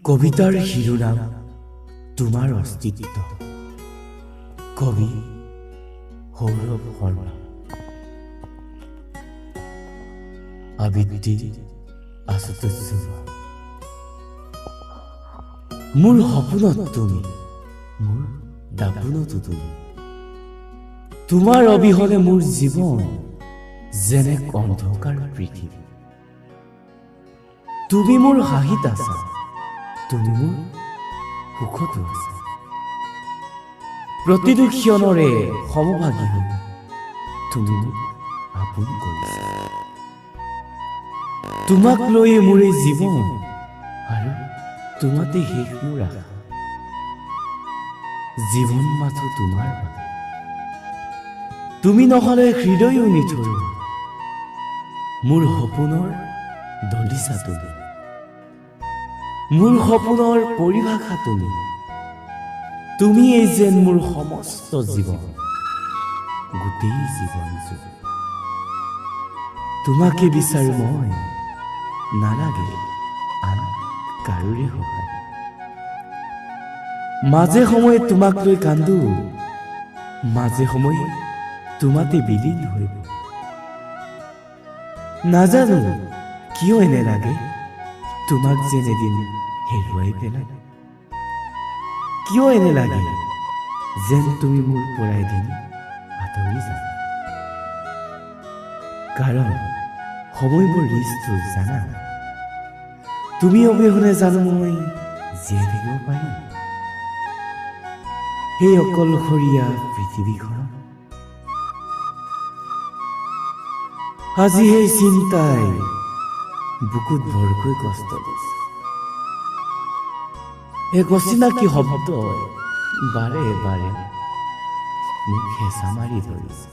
কবিতাৰ শিৰোনাম তোমাৰ অস্তিত্ব। কবি সৌৰভ শৰ্মা। আবৃত্তি আশুতোষ শৰ্মা। মোৰ সপোনত তুমি, মোৰ দাপোনতো তুমি। তোমাৰ অবিহনে মোৰ জীৱন যেনে অন্ধকাৰ পৃথিৱী। তুমি মোৰ হাঁহিত আছা, তুমি মোৰ সুখতো আছা। প্ৰতিটো ক্ষণৰে সমভাগী হৈ তুমি মোক আপোন কৰিছা। তোমাক লৈ মোৰ এই জীৱন আৰু তোমাতে শেষ মোৰ আশা। জীৱন মাথো তোমাৰ বাবে, তুমি নহলে হৃদয়ো নিথৰু। মোৰ সপোনৰ দলিছা তুমি, মোৰ সপোনৰ পৰিভাষা তুমি। তুমিয়েই যেন মোৰ সমস্ত জীৱন, গোটেই জীৱন জুৰি। তোমাকে বিচাৰো মই, নালাগে আন কাৰোৰে সহায়। মাজে সময়ে তোমাক লৈ কান্দো, মাজে সময়ে তোমাতে বিলীন হৈ। নাজানো কিয় এনে লাগে, তোমাক যেন এদিন হেৰুৱাই পেলাই। কিয় এনে লাগে যেন তুমি মোৰ পৰা এদিন আঁতৰি যাবা। কাৰণ সময়বোৰ নিষ্ঠুৰ জানা, তুমি অবিহনে জানো মই জীয়াই থাকিব পাৰিম সেই অকলশৰীয়া পৃথিৱীখনত। আজি সেই চিন্তাই বুকুত ভৰকৈ কষ্ট দিছে। এক অচিনাকি শব্দই বাৰে বাৰে মোক হেঁচা মাৰি ধৰিছে।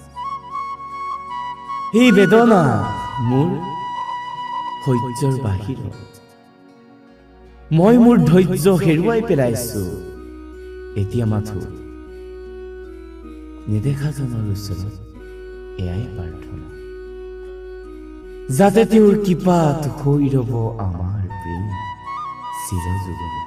এই বেদনা মোৰ সহ্যৰ বাহিৰত। মই মোৰ ধৈৰ্য হেৰুৱাই পেলাইছো। এতিয়া মাথো নেদেখাজনৰ ওচৰত এয়াই প্ৰাৰ্থনা, যাতে তেওঁৰ কৃপাত হৈ ৰব আমাৰ প্ৰেম চিৰযুগলৈ।